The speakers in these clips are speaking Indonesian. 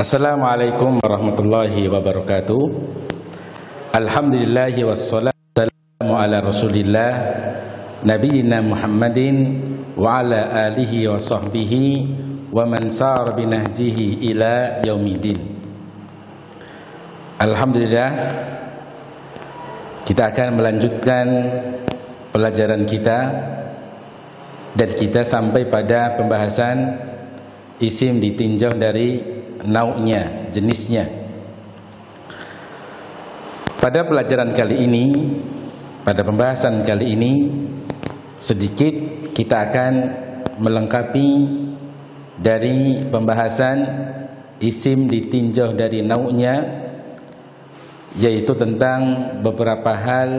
Assalamualaikum warahmatullahi wabarakatuh. Alhamdulillahi wassalatu wassalamu ala rasulillah Nabiyyina Muhammadin wa ala alihi wa sahbihi wa man sar binahjihi ila yaumidin. Alhamdulillah, kita akan melanjutkan pelajaran kita dan kita sampai pada pembahasan isim ditinjau dari nau'nya, jenisnya. Pada pelajaran kali ini, pada pembahasan kali ini, sedikit kita akan melengkapi dari pembahasan isim ditinjau dari nau'nya, yaitu tentang beberapa hal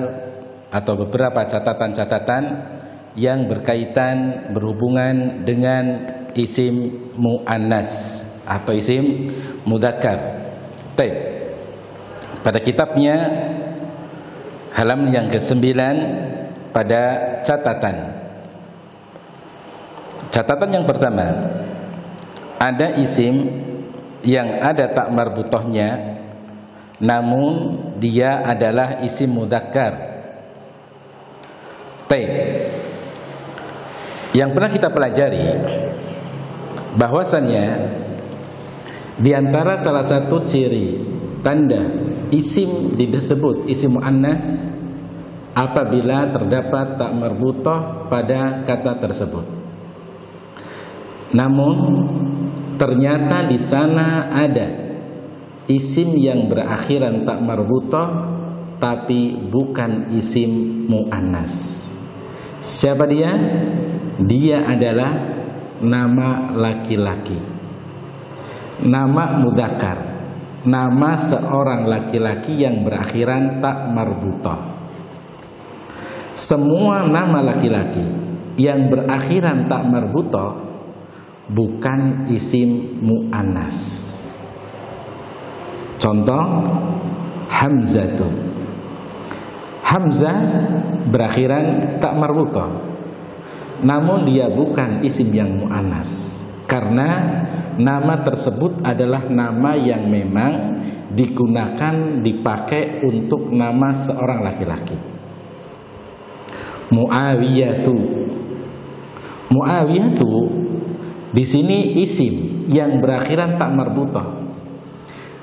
atau beberapa catatan-catatan yang berkaitan berhubungan dengan isim mu'annas atau isim mudzakkar. Baik. Pada kitabnya halaman yang ke-9 pada catatan. Catatan yang pertama, ada isim yang ada tak marbutohnya namun dia adalah isim mudzakkar. Baik. Yang pernah kita pelajari bahwasannya di antara salah satu ciri tanda isim disebut isim muannas apabila terdapat tak marbutoh pada kata tersebut. Namun ternyata di sana ada isim yang berakhiran tak marbutoh tapi bukan isim muannas. Siapa dia? Dia adalah nama laki-laki, nama mudzakkar, nama seorang laki-laki yang berakhiran tak marbutoh. Semua nama laki-laki yang berakhiran tak marbutoh bukan isim mu'annas. Contoh, Hamzatu. Hamzah berakhiran tak marbutoh, namun dia bukan isim yang mu'annas, karena nama tersebut adalah nama yang memang digunakan, dipakai untuk nama seorang laki-laki. Muawiyatu. Muawiyatu di sini isim yang berakhiran tak marbutoh,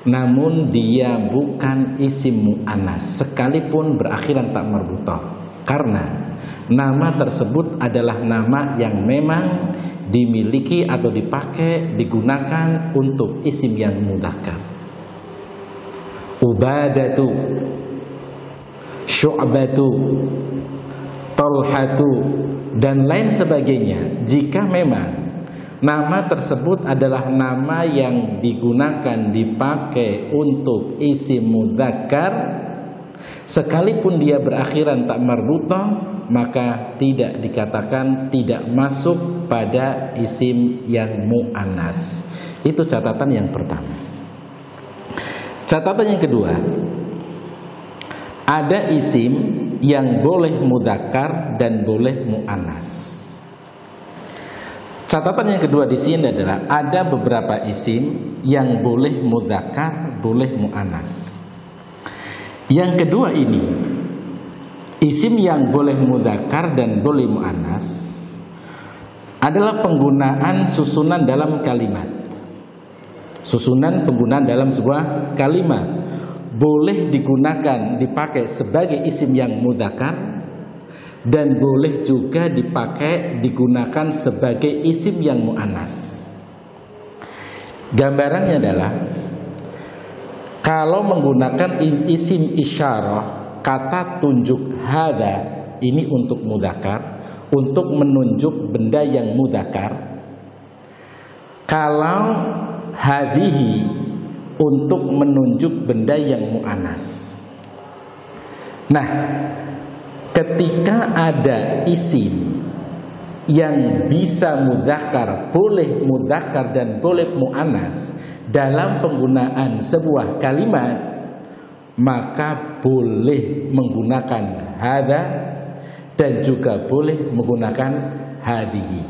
namun dia bukan isim mu'annas sekalipun berakhiran tak marbutoh, karena nama tersebut adalah nama yang memang dimiliki atau dipakai, digunakan untuk isim yang mudzakkar. Ubadatu, Syu'batu, Talhatu, dan lain sebagainya. Jika memang nama tersebut adalah nama yang digunakan, dipakai untuk isim mudzakkar, sekalipun dia berakhiran tak marbutoh, maka tidak dikatakan, tidak masuk pada isim yang mu'annas. Itu catatan yang pertama. Catatan yang kedua, ada isim yang boleh mudzakkar dan boleh mu'annas. Catatan yang kedua di sini adalah ada beberapa isim yang boleh mudzakkar, boleh mu'annas. Yang kedua ini, isim yang boleh mudzakkar dan boleh mu'annas adalah penggunaan susunan dalam kalimat. Susunan penggunaan dalam sebuah kalimat boleh digunakan, dipakai sebagai isim yang mudzakkar dan boleh juga dipakai, digunakan sebagai isim yang mu'annas. Gambarannya adalah kalau menggunakan isim isyarah, kata tunjuk hada ini untuk mudzakkar, untuk menunjuk benda yang mudzakkar. Kalau hadihi untuk menunjuk benda yang mu'annas. Nah, ketika ada isim yang bisa mudzakkar, boleh mudzakkar dan boleh mu'annas dalam penggunaan sebuah kalimat, maka boleh menggunakan hada dan juga boleh menggunakan hadihi.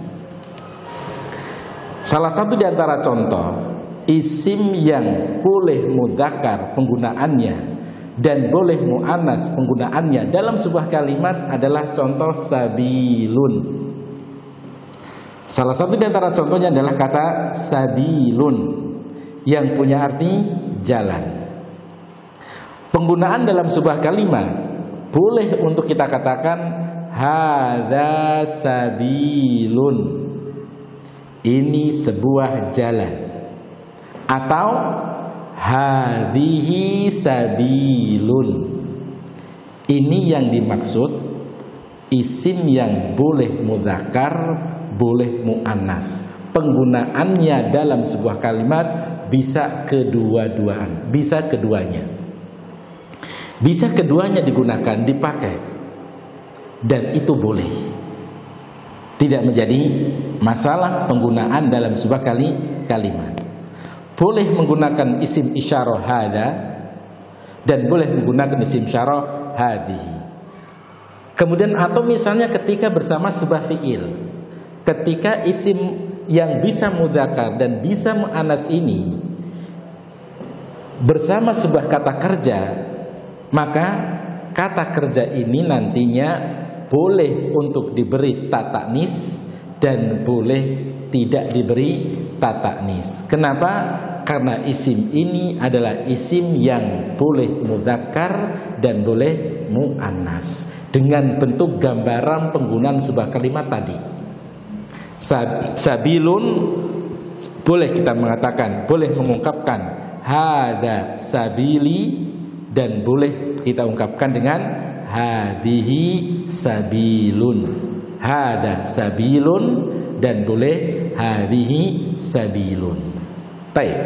Salah satu di antara contoh isim yang boleh mudzakkar penggunaannya dan boleh muannas penggunaannya dalam sebuah kalimat adalah contoh sabilun. Salah satu di antara contohnya adalah kata sabilun yang punya arti jalan. Penggunaan dalam sebuah kalimat boleh untuk kita katakan hadza sabilun, ini sebuah jalan, atau hadhihi sabilun, ini yang dimaksud isim yang boleh mudzakkar, boleh muannas. Penggunaannya dalam sebuah kalimat bisa kedua-duaan, bisa keduanya. Bisa keduanya digunakan, dipakai, dan itu boleh. Tidak menjadi masalah penggunaan dalam sebuah kalimat. Boleh menggunakan isim isyarah hada dan boleh menggunakan isim isyarah hadhihi. Kemudian atau misalnya ketika bersama sebuah fiil, ketika isim yang bisa mudzakkar dan bisa muannas ini bersama sebuah kata kerja, maka kata kerja ini nantinya boleh untuk diberi ta ta'nis dan boleh tidak diberi ta ta'nis. Kenapa? Karena isim ini adalah isim yang boleh mudzakkar dan boleh muannas dengan bentuk gambaran penggunaan sebuah kalimat tadi. Sabilun boleh kita mengatakan, boleh mengungkapkan hada sabili, dan boleh kita ungkapkan dengan hadhihi sabilun. Hada sabilun dan boleh hadhihi sabilun. Baik.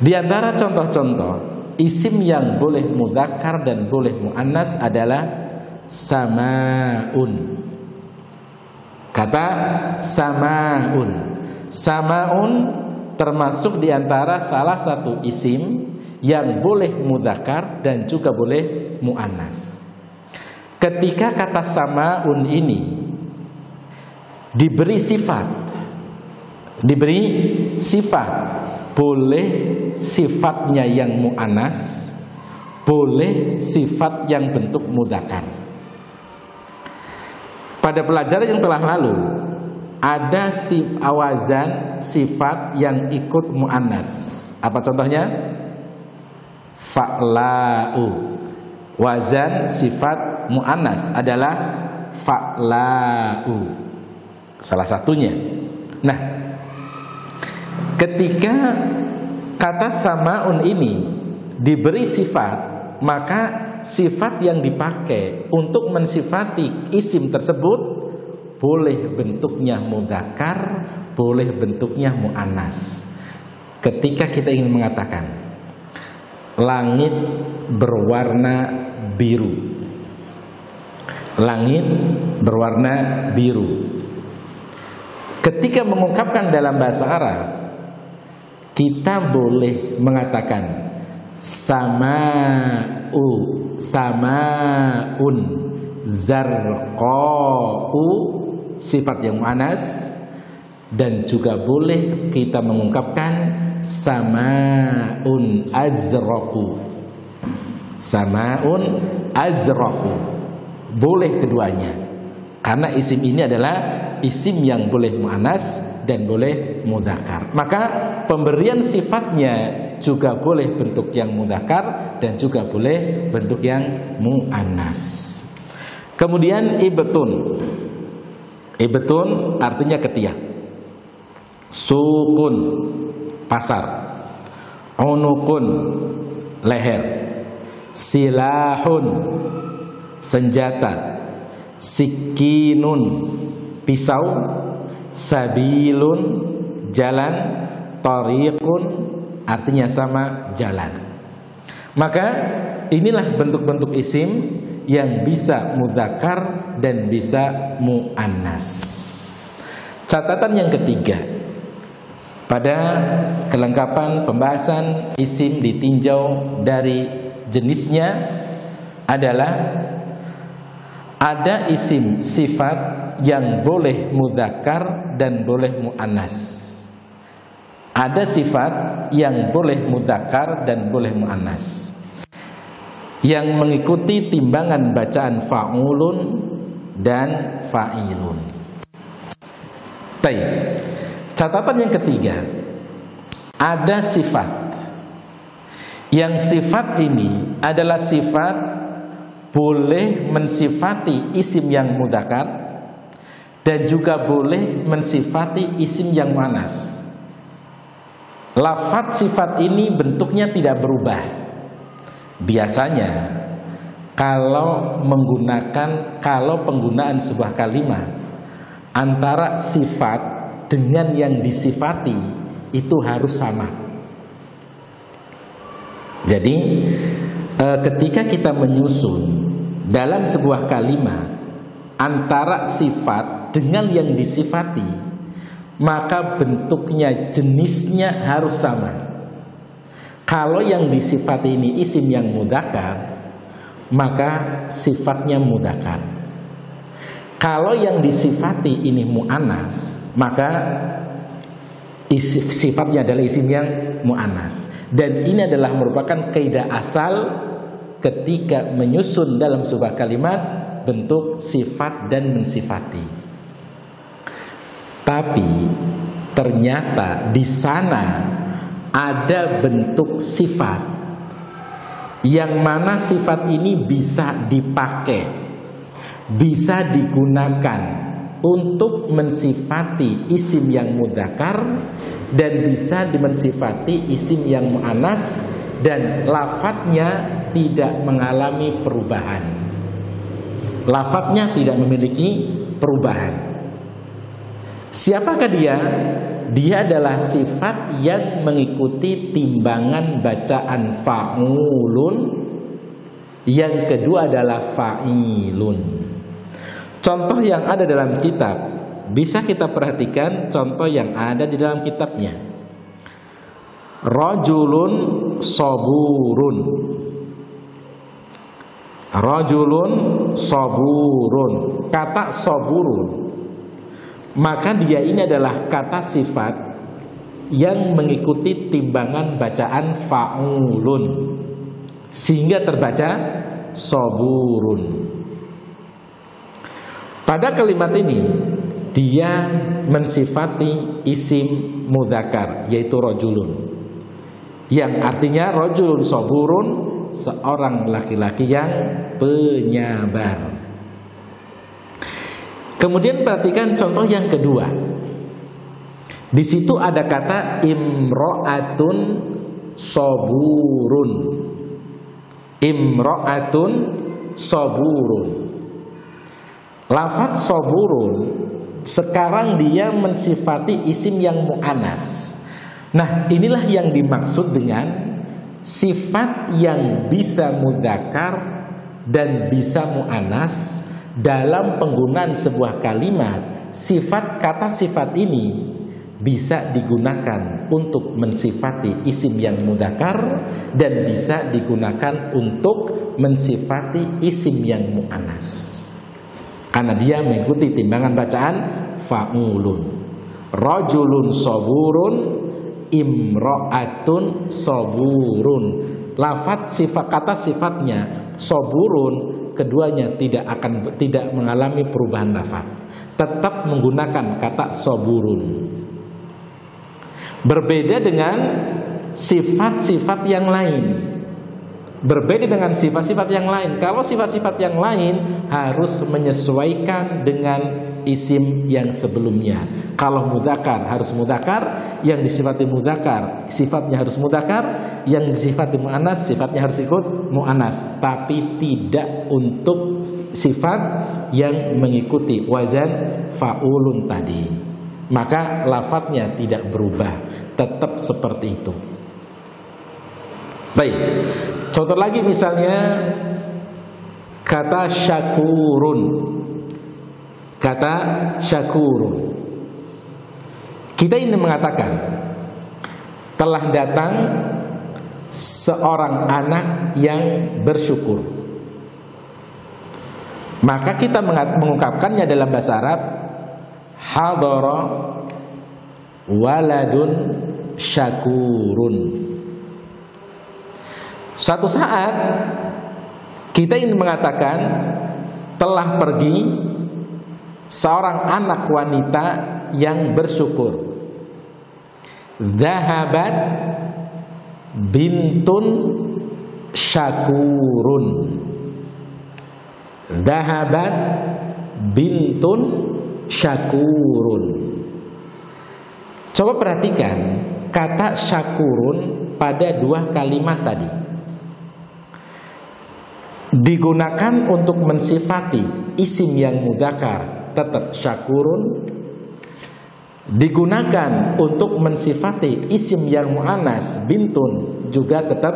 Di antara contoh-contoh isim yang boleh mudzakkar dan boleh muannas adalah samaun. Kata samaun. Samaun termasuk di antara salah satu isim yang boleh mudzakkar dan juga boleh muannas. Ketika kata samaun ini diberi sifat, boleh sifatnya yang muannas, boleh sifat yang bentuk mudzakkar. Pada pelajaran yang telah lalu ada awazan sifat yang ikut muannas. Apa contohnya? Fa'la'u. Wazan sifat muannas adalah fa'la'u, salah satunya. Nah, ketika kata samaun ini diberi sifat, maka sifat yang dipakai untuk mensifati isim tersebut boleh bentuknya mudzakkar, boleh bentuknya muannas. Ketika kita ingin mengatakan langit berwarna biru, langit berwarna biru, ketika mengungkapkan dalam bahasa Arab, kita boleh mengatakan samaun zarqa'u, sifat yang muannas, dan juga boleh kita mengungkapkan samaun azraqu. Samaun azraqu, boleh keduanya, karena isim ini adalah isim yang boleh muannas dan boleh mudzakkar. Maka pemberian sifatnya juga boleh bentuk yang mudzakkar dan juga boleh bentuk yang muannas. Kemudian ibtun. Ibtun artinya ketiak. Suqun, pasar. Unukun, leher. Silahun, senjata. Sikinun, pisau. Sabilun, jalan. Tariqun, artinya sama, jalan. Maka inilah bentuk-bentuk isim yang bisa mudzakkar dan bisa muannas. Catatan yang ketiga, pada kelengkapan pembahasan isim ditinjau dari jenisnya adalah ada isim sifat yang boleh mudzakkar dan boleh muannas. ada sifat yang boleh mudzakkar dan boleh muannas, yang mengikuti timbangan bacaan fa'ulun dan fa'ilun. Baik. Catatan yang ketiga, ada sifat yang sifat ini adalah sifat boleh mensifati isim yang mudzakkar dan juga boleh mensifati isim yang muannas. Lafaz sifat ini bentuknya tidak berubah. Biasanya kalau penggunaan sebuah kalimat antara sifat dengan yang disifati itu harus sama. Jadi ketika kita menyusun dalam sebuah kalimat antara sifat dengan yang disifati, maka bentuknya, jenisnya harus sama. Kalau yang disifati ini isim yang mudzakkar, maka sifatnya mudzakkar. Kalau yang disifati ini muannas, maka sifatnya adalah isim yang muannas. Dan ini adalah merupakan kaidah asal ketika menyusun dalam sebuah kalimat bentuk sifat dan mensifati. Tapi ternyata di sana ada bentuk sifat yang mana sifat ini bisa dipakai, bisa digunakan untuk mensifati isim yang mudzakkar dan bisa dimensifati isim yang muannas, dan lafadznya tidak mengalami perubahan. Lafadznya tidak memiliki perubahan. Siapakah dia? Dia adalah sifat yang mengikuti timbangan bacaan fa'ulun, yang kedua adalah fa'ilun. Contoh yang ada dalam kitab, bisa kita perhatikan contoh yang ada di dalam kitabnya. Rajulun saburun. Rajulun saburun. Kata saburun, maka dia ini adalah kata sifat yang mengikuti timbangan bacaan fa'ulun, sehingga terbaca saburun. Pada kalimat ini dia mensifati isim mudzakkar, yaitu rajulun, yang artinya rajulun saburun, seorang laki-laki yang penyabar. Kemudian perhatikan contoh yang kedua. Di situ ada kata imro'atun saburun. Imro'atun saburun. Lafaz saburun sekarang dia mensifati isim yang muannas. Nah, inilah yang dimaksud dengan sifat yang bisa mudzakkar dan bisa muannas. Dalam penggunaan sebuah kalimat, sifat kata sifat ini bisa digunakan untuk mensifati isim yang mudzakkar dan bisa digunakan untuk mensifati isim yang muannas, karena dia mengikuti timbangan bacaan fa'ulun. Rajulun saburun, imro'atun saburun. Lafaz sifat kata sifatnya saburun, keduanya tidak mengalami perubahan lafaz, tetap menggunakan kata saburun. Berbeda dengan sifat-sifat yang lain. Berbeda dengan sifat-sifat yang lain. Kalau sifat-sifat yang lain harus menyesuaikan dengan isim yang sebelumnya. Kalau mudzakkar harus mudzakkar, yang disifati mudzakkar sifatnya harus mudzakkar, yang disifati muannas sifatnya harus ikut muannas, tapi tidak untuk sifat yang mengikuti wazan fa'ulun tadi. Maka lafadznya tidak berubah, tetap seperti itu. Baik, contoh lagi misalnya kata syakurun. Kata syakurun, kita ini mengatakan telah datang seorang anak yang bersyukur. Maka kita mengungkapkannya dalam bahasa Arab, hadara waladun syakurun. Suatu saat kita ingin mengatakan telah pergi seorang anak wanita yang bersyukur. Zahabat bintun syakurun. Zahabat bintun syakurun. Coba perhatikan kata syakurun pada dua kalimat tadi. Digunakan untuk mensifati isim yang mudzakkar tetap syakurun, digunakan untuk mensifati isim yang muannas bintun juga tetap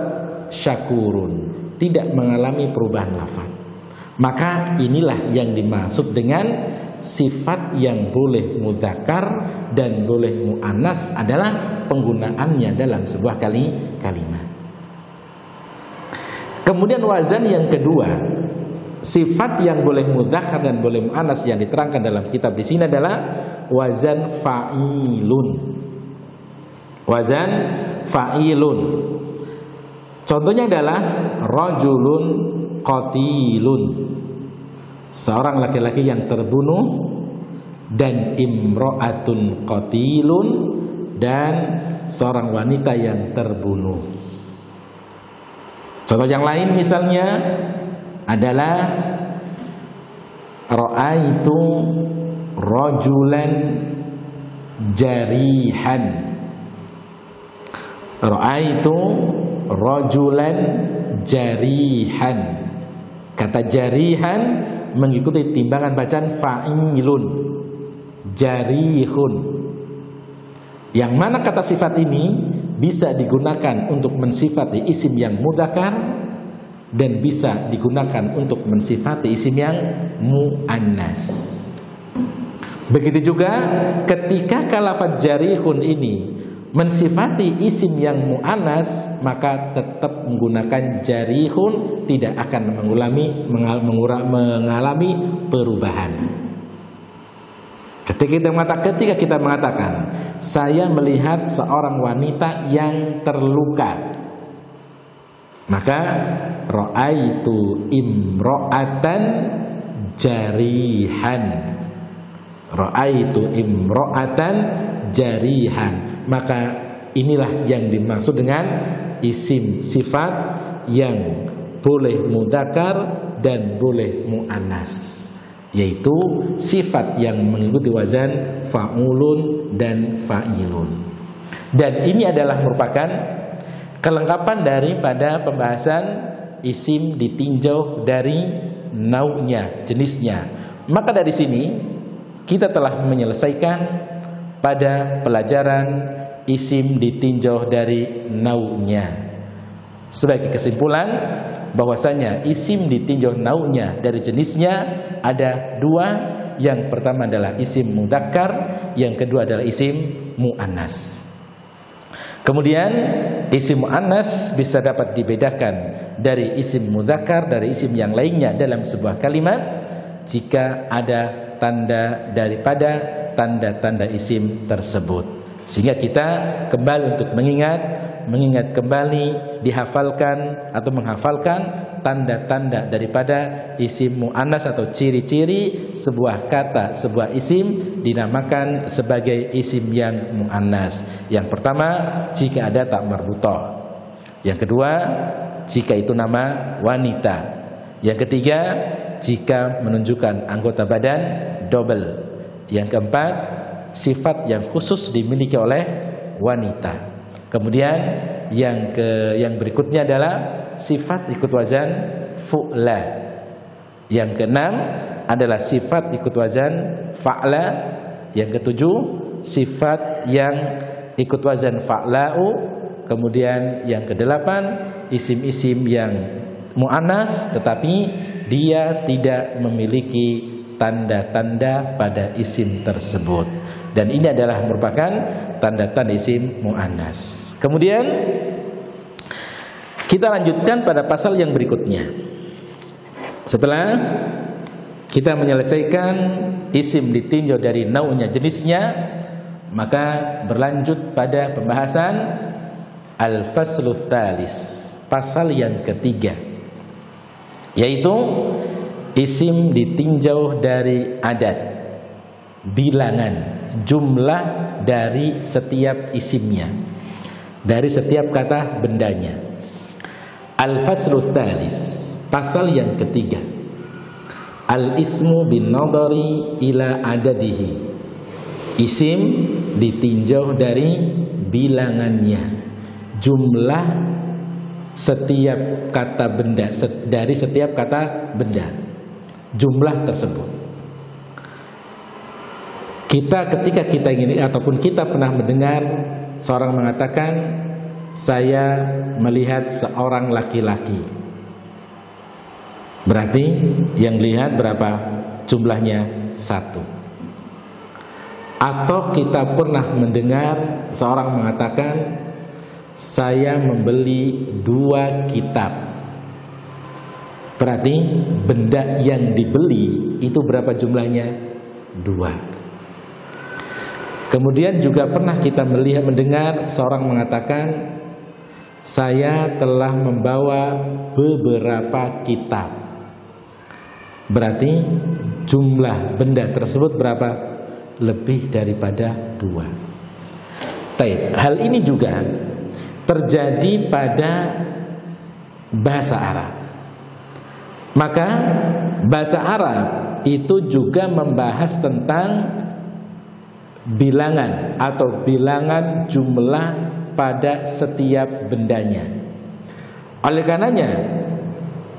syakurun, tidak mengalami perubahan lafaz. Maka inilah yang dimaksud dengan sifat yang boleh mudzakkar dan boleh muannas adalah penggunaannya dalam sebuah kalimat. Kemudian wazan yang kedua, sifat yang boleh mudzakkar dan boleh muannas yang diterangkan dalam kitab di sini adalah wazan fa'ilun. Wazan fa'ilun. Contohnya adalah rajulun qatilun, seorang laki-laki yang terbunuh, dan imro'atun qatilun, dan seorang wanita yang terbunuh. Contoh yang lain misalnya adalah ra'aitu rajulan jarihan. Ra'aitu rajulan jarihan. Kata jarihan mengikuti timbangan bacaan fa'ilun, jarihun. Yang mana kata sifat ini bisa digunakan untuk mensifati isim yang mudzakkar dan bisa digunakan untuk mensifati isim yang muannas. Begitu juga ketika lafaz jarihun ini mensifati isim yang muannas, maka tetap menggunakan jarihun, tidak akan mengalami perubahan. Ketika kita mengatakan saya melihat seorang wanita yang terluka, maka ra'aitu imro'atan jarihan. Ra'aitu imro'atan jarihan. Maka inilah yang dimaksud dengan isim sifat yang boleh mudzakkar dan boleh muannas, yaitu sifat yang mengikuti wazan fa'ulun dan fa'ilun. Dan ini adalah merupakan kelengkapan daripada pembahasan isim ditinjau dari nau'nya, jenisnya. Maka dari sini kita telah menyelesaikan pada pelajaran isim ditinjau dari nau'nya. Sebagai kesimpulan, bahwasanya isim ditinjau nau'nya dari jenisnya ada dua. Yang pertama adalah isim mudzakkar, yang kedua adalah isim muannas. Kemudian isim muannas bisa dapat dibedakan dari isim mudzakkar, dari isim yang lainnya dalam sebuah kalimat jika ada tanda daripada tanda-tanda isim tersebut. Sehingga kita kembali untuk mengingat kembali, dihafalkan atau menghafalkan tanda-tanda daripada isim muannas atau ciri-ciri sebuah kata, sebuah isim dinamakan sebagai isim yang muannas. Yang pertama, jika ada tak marbutah. Yang kedua, jika itu nama wanita. Yang ketiga, jika menunjukkan anggota badan double. Yang keempat, sifat yang khusus dimiliki oleh wanita. Kemudian yang berikutnya adalah sifat ikut wazan fu'la. Yang keenam adalah sifat ikut wazan fa'la. Yang ketujuh sifat yang ikut wazan fa'la'u. Kemudian yang kedelapan isim-isim yang muannas tetapi dia tidak memiliki tanda-tanda pada isim tersebut. Dan ini adalah merupakan tanda-tanda isim muannas. Kemudian kita lanjutkan pada pasal yang berikutnya. Setelah kita menyelesaikan isim ditinjau dari nau'nya, jenisnya, Maka berlanjut pada pembahasan al-faslu tsalis, pasal yang ketiga, yaitu isim ditinjau dari adat, bilangan, jumlah dari setiap isimnya, dari setiap kata bendanya. Al-faslu tsalis, pasal yang ketiga, al-ismu bin nadari ila adadihi, isim ditinjau dari bilangannya, jumlah setiap kata benda, dari setiap kata benda, jumlah tersebut. Ketika kita ingin, ataupun kita pernah mendengar seorang mengatakan, saya melihat seorang laki-laki, berarti yang lihat berapa jumlahnya? 1. Atau kita pernah mendengar seorang mengatakan, saya membeli 2 kitab, berarti benda yang dibeli itu berapa jumlahnya? 2. Kemudian juga pernah kita mendengar seorang mengatakan, saya telah membawa beberapa kitab, berarti jumlah benda tersebut berapa? Lebih daripada 2. Taib. Hal ini juga terjadi pada bahasa Arab. Maka bahasa Arab itu juga membahas tentang bilangan atau bilangan jumlah pada setiap bendanya. Oleh karenanya,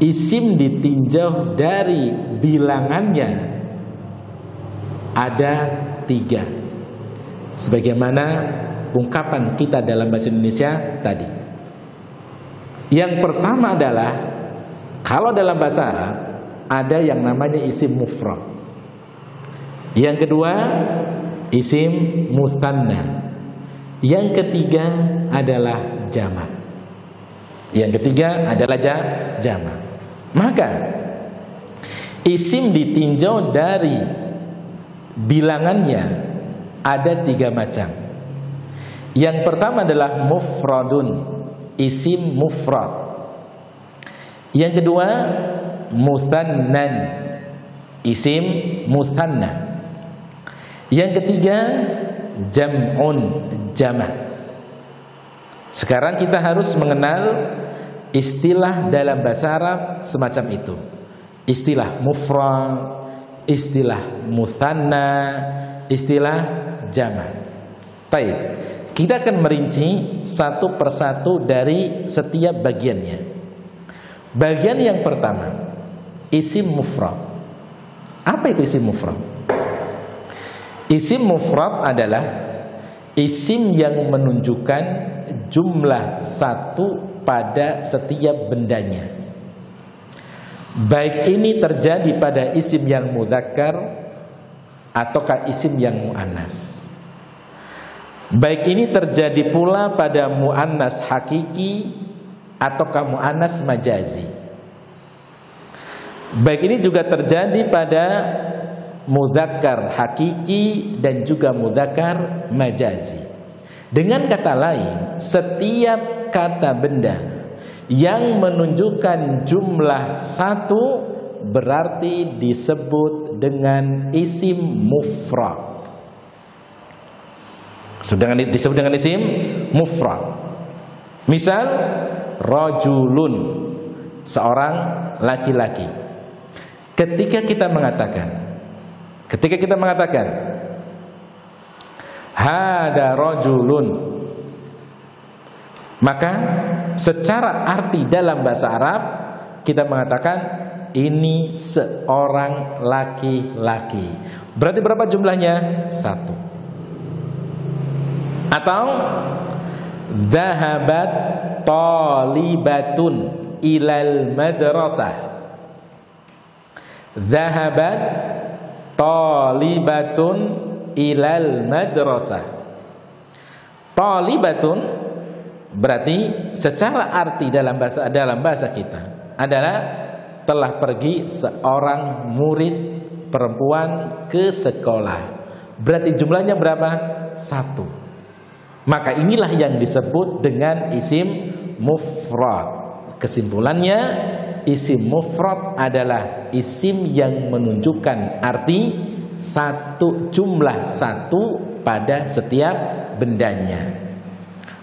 isim ditinjau dari bilangannya ada 3, sebagaimana ungkapan kita dalam bahasa Indonesia tadi. Yang pertama adalah, kalau dalam bahasa Arab ada yang namanya isim mufrad. Yang kedua, isim mutsanna. Yang ketiga adalah jamak. Yang ketiga adalah jamak. Maka isim ditinjau dari bilangannya ada 3 macam. Yang pertama adalah mufradun, isim mufrad. Yang kedua mutsannan, isim mutsanna. Yang ketiga jam'un, jamak. Sekarang kita harus mengenal istilah dalam bahasa Arab semacam itu. Istilah mufrad, istilah mutsanna, istilah jamak. Baik, kita akan merinci satu persatu dari setiap bagiannya. Bagian yang pertama, isim mufrad. Apa itu isim mufrad? Isim mufrad adalah isim yang menunjukkan jumlah 1 pada setiap bendanya. Baik ini terjadi pada isim yang mudzakkar ataukah isim yang muannas. Baik ini terjadi pula pada muannas hakiki ataukah muannas majazi. Baik ini juga terjadi pada mudzakkar hakiki dan juga mudzakkar majazi. Dengan kata lain, setiap kata benda yang menunjukkan jumlah 1 berarti disebut dengan isim mufrad. Disebut dengan isim mufrad. Misal, rajulun, seorang laki-laki. Ketika kita mengatakan hada rajulun, maka secara arti dalam bahasa Arab kita mengatakan ini seorang laki-laki. Berarti berapa jumlahnya? 1. Atau dhahabat talibatun ilal madrasah. Dhahabat talibatun ilal madrasah. Talibatun berarti secara arti dalam bahasa kita adalah telah pergi seorang murid perempuan ke sekolah. Berarti jumlahnya berapa? satu. Maka inilah yang disebut dengan isim mufrad. Kesimpulannya, isim mufrad adalah isim yang menunjukkan arti satu, jumlah satu pada setiap bendanya,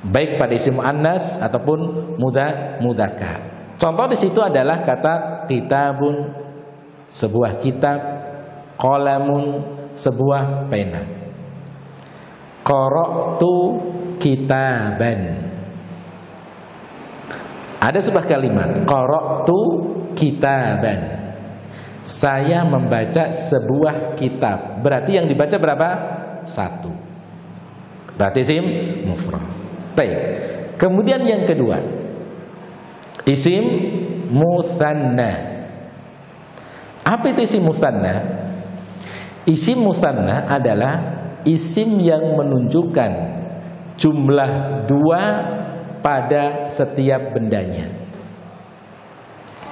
baik pada isim muannas ataupun mudzakkar. Contoh di situ adalah kata kitabun, sebuah kitab, qalamun, sebuah pena. Qara'tu kitaban. Ada sebuah kalimat, qara'tu kitaban. Saya membaca sebuah kitab. Berarti yang dibaca berapa? Satu. Berarti isim mufrad. Baik. Kemudian yang kedua, isim musanna. Apa itu isim musanna? Isim musanna adalah isim yang menunjukkan jumlah dua pada setiap bendanya.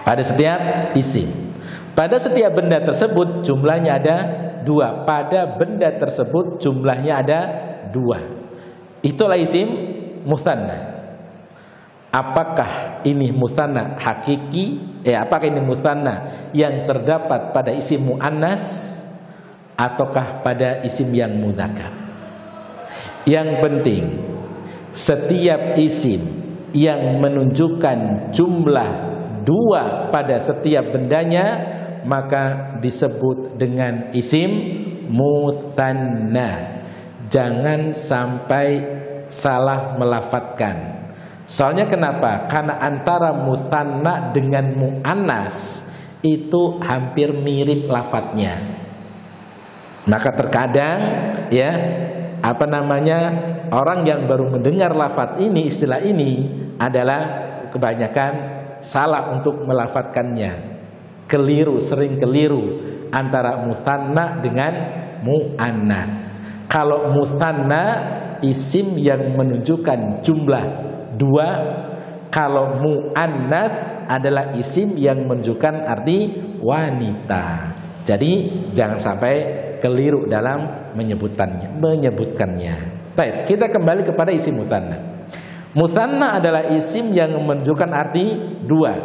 Pada setiap isim. Pada setiap benda tersebut jumlahnya ada dua. Pada benda tersebut jumlahnya ada dua. Itulah isim musanna. Apakah ini musanna hakiki? Apakah ini musanna yang terdapat pada isim muannas ataukah pada isim yang mudzakkar? Yang penting, setiap isim yang menunjukkan jumlah dua pada setiap bendanya maka disebut dengan isim musanna. Jangan sampai salah melafadzkan. Soalnya kenapa? Karena antara musanna dengan muannas itu hampir mirip lafadznya. Maka terkadang orang yang baru mendengar lafadz ini, istilah ini adalah kebanyakan salah untuk melafadzkannya. Keliru, sering keliru antara musanna dengan muannas. Kalau musanna isim yang menunjukkan jumlah dua, kalau muannas adalah isim yang menunjukkan arti wanita. Jadi jangan sampai keliru dalam menyebutkannya. Baik, kita kembali kepada isim musanna. Musanna adalah isim yang menunjukkan arti dua.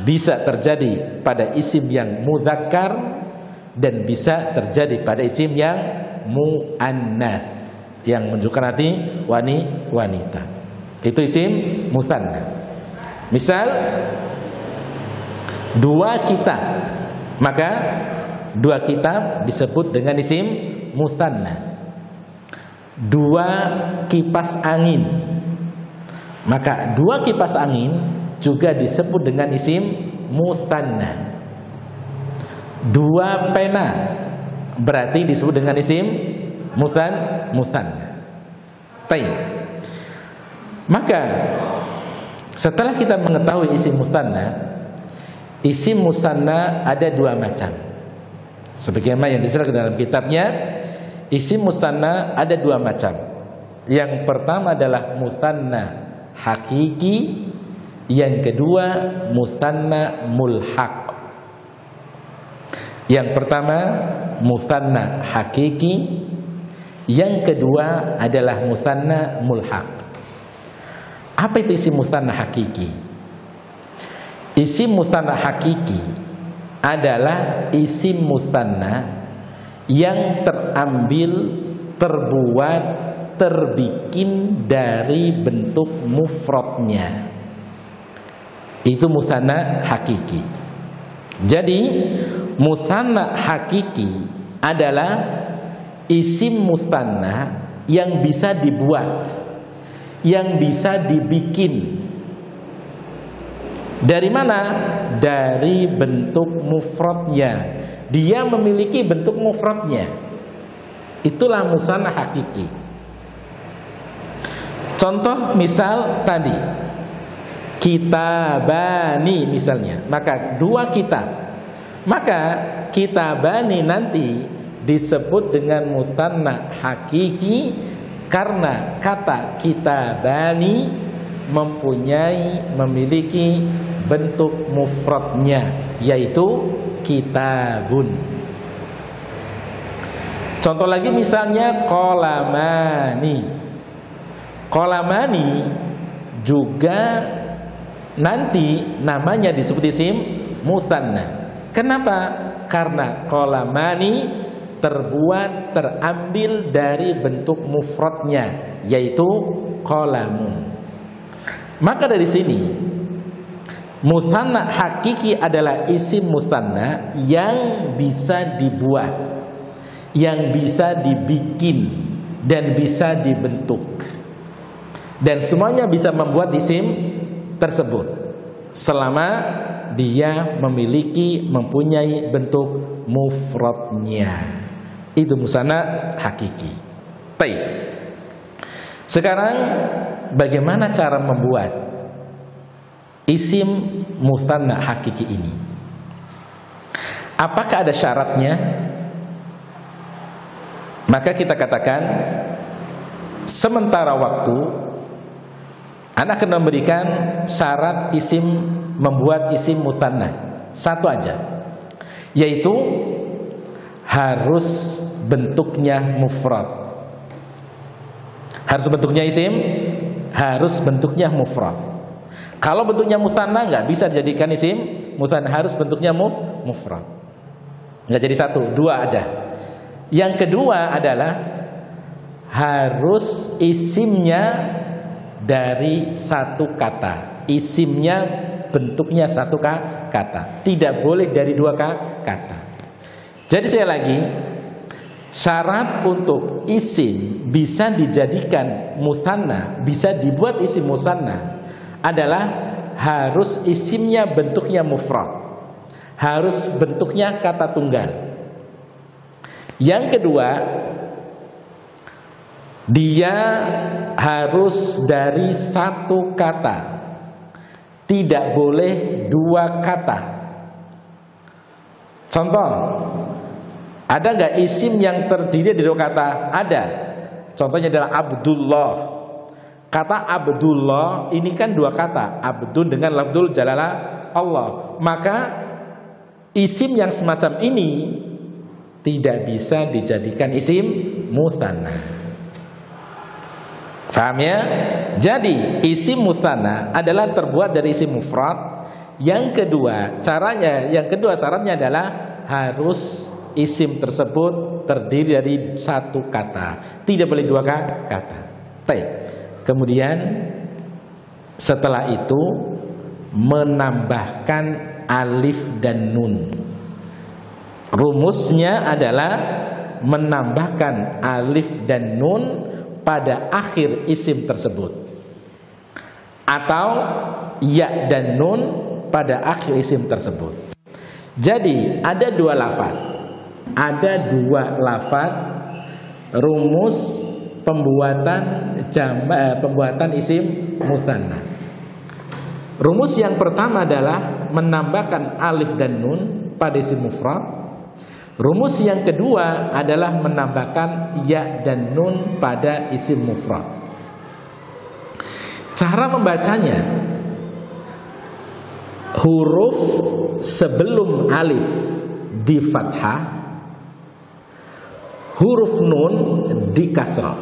Bisa terjadi pada isim yang mudzakkar dan bisa terjadi pada isim yang muannas yang menunjukkan arti wanita. Itu isim musanna. Misal dua kitab, maka dua kitab disebut dengan isim musanna. Dua kipas angin, maka dua kipas angin juga disebut dengan isim musanna. Dua pena berarti disebut dengan isim musanna. Baik. Maka setelah kita mengetahui isim musanna ada dua macam. Sebagaimana yang diserahkan dalam kitabnya, isim musanna ada dua macam. Yang pertama adalah musanna hakiki, yang kedua musanna mulhaq. Yang pertama musanna hakiki, yang kedua adalah musanna mulhaq. Apa itu isim musanna hakiki? Isim musanna hakiki adalah isim musanna yang terambil, terbuat, terbikin dari bentuk mufradnya. Itu musanna hakiki. Jadi musanna hakiki adalah isim musanna yang bisa dibuat, yang bisa dibikin. Dari mana? Dari bentuk mufradnya. Dia memiliki bentuk mufradnya. Itulah musanna hakiki. Contoh misal tadi, kitabani misalnya, maka dua kitab. Maka kitabani nanti disebut dengan musanna hakiki karena kata kitabani memiliki bentuk mufradnya, yaitu kitabun. Contoh lagi misalnya qalamani. Qalamani juga nanti namanya disebut isim mutsanna. Kenapa? Karena qalamani terambil dari bentuk mufradnya, yaitu qalamun. Maka dari sini mutsanna hakiki adalah isim mutsanna yang bisa dibuat, yang bisa dibikin dan bisa dibentuk, dan semuanya bisa membuat isim tersebut selama dia mempunyai bentuk mufradnya. Itu mutsanna hakiki. Baik. Sekarang bagaimana cara membuat isim mutsanna hakiki ini? Apakah ada syaratnya? Maka kita katakan sementara waktu Anda akan memberikan syarat isim, membuat isim mutsanna satu aja, yaitu harus bentuknya mufrad. Harus bentuknya isim, harus bentuknya mufrad. Kalau bentuknya mutsanna nggak bisa dijadikan isim mutsanna, harus bentuknya mufrad. Nggak jadi satu, dua aja. Yang kedua adalah harus isimnya dari satu kata. Isimnya bentuknya satu kata, tidak boleh dari dua kata. Jadi saya lagi, syarat untuk isim bisa dijadikan mutsanna, bisa dibuat isim mutsanna adalah harus isimnya bentuknya mufrad, harus bentuknya kata tunggal. Yang kedua, dia harus dari satu kata, tidak boleh dua kata. Contoh, ada nggak isim yang terdiri dari dua kata? Ada. Contohnya adalah Abdullah. Kata Abdullah ini kan dua kata, Abdul dengan lafdzul jalalah Allah. Maka isim yang semacam ini tidak bisa dijadikan isim mutsanna. Paham ya? Jadi isim mutsanna adalah terbuat dari isim mufrad. Yang kedua syaratnya adalah harus isim tersebut terdiri dari satu kata, tidak boleh dua kata. Baik. Kemudian setelah itu menambahkan alif dan nun. Rumusnya adalah menambahkan alif dan nun pada akhir isim tersebut, atau ya dan nun pada akhir isim tersebut. Jadi ada dua lafaz rumus pembuatan isim mutsanna. Rumus yang pertama adalah menambahkan alif dan nun pada isim mufrad. Rumus yang kedua adalah menambahkan ya dan nun pada isim mufrad. Cara membacanya, huruf sebelum alif di fathah, huruf nun di kasrah.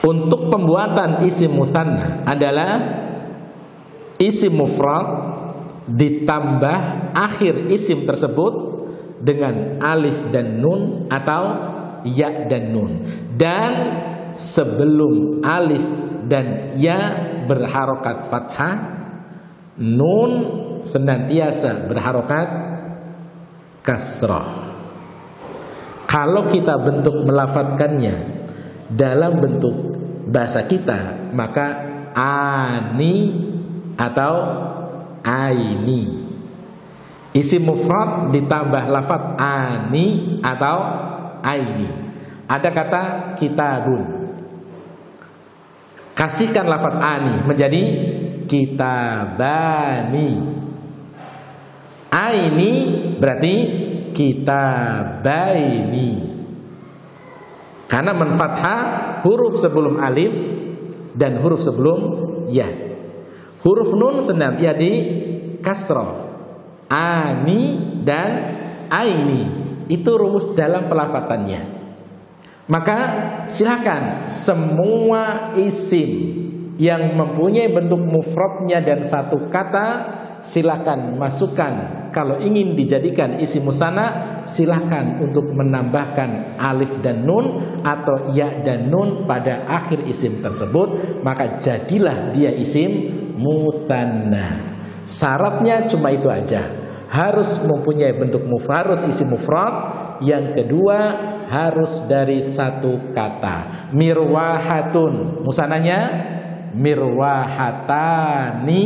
Untuk pembuatan isim mutsanna adalah isim mufrad ditambah akhir isim tersebut dengan alif dan nun atau ya dan nun, dan sebelum alif dan ya berharokat fathah, nun senantiasa berharokat kasrah. Kalau kita bentuk melafadzkannya dalam bentuk bahasa kita, maka ani atau aini. Isim mufrad ditambah lafadz ani atau aini. Ada kata kitabun, kasihkan lafadz ani menjadi kitabani. Aini berarti kitabaini, karena menfathah huruf sebelum alif dan huruf sebelum ya. Huruf nun senantiasa di kasrah, ani dan aini. itu rumus dalam pelafatannya. Maka silakan semua isim yang mempunyai bentuk mufradnya dan satu kata silakan masukkan. Kalau ingin dijadikan isim musanna, silakan untuk menambahkan alif dan nun atau ya dan nun pada akhir isim tersebut, maka jadilah dia isim mutsanna. Syaratnya cuma itu aja, harus mempunyai bentuk mufrad, harus isim mufrad. Yang kedua harus dari satu kata. Mirwahatun, musananya mirwahatani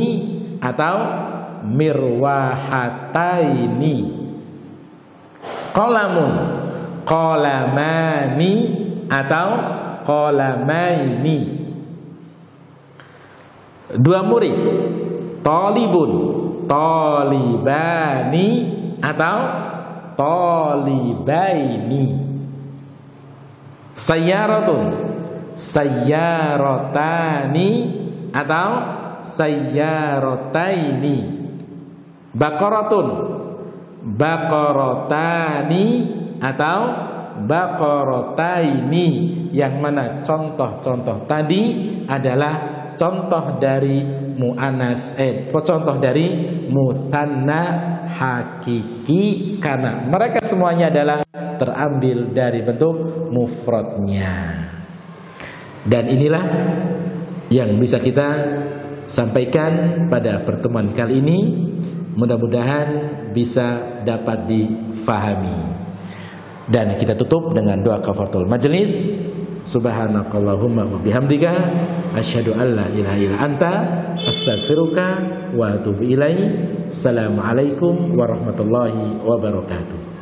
atau mirwahataini. Qalamun, qalamani atau qalamaini. Dua murid, talibun, talibani atau talibaini. Sayyaratun, sayyaratani atau sayyarataini. Baqaratun, baqaratani atau baqarataini. Yang mana contoh-contoh tadi adalah contoh dari muannas, contoh dari mutsanna hakiki, karena mereka semuanya adalah terambil dari bentuk mufradnya. Dan inilah yang bisa kita sampaikan pada pertemuan kali ini. Mudah-mudahan bisa dapat difahami. Dan kita tutup dengan doa kafaratul majelis. Subhanakallahumma wa bihamdika asyhadu an la ilaha illa anta astaghfiruka wa atubu ilaik. Assalamualaikum warahmatullahi wabarakatuh.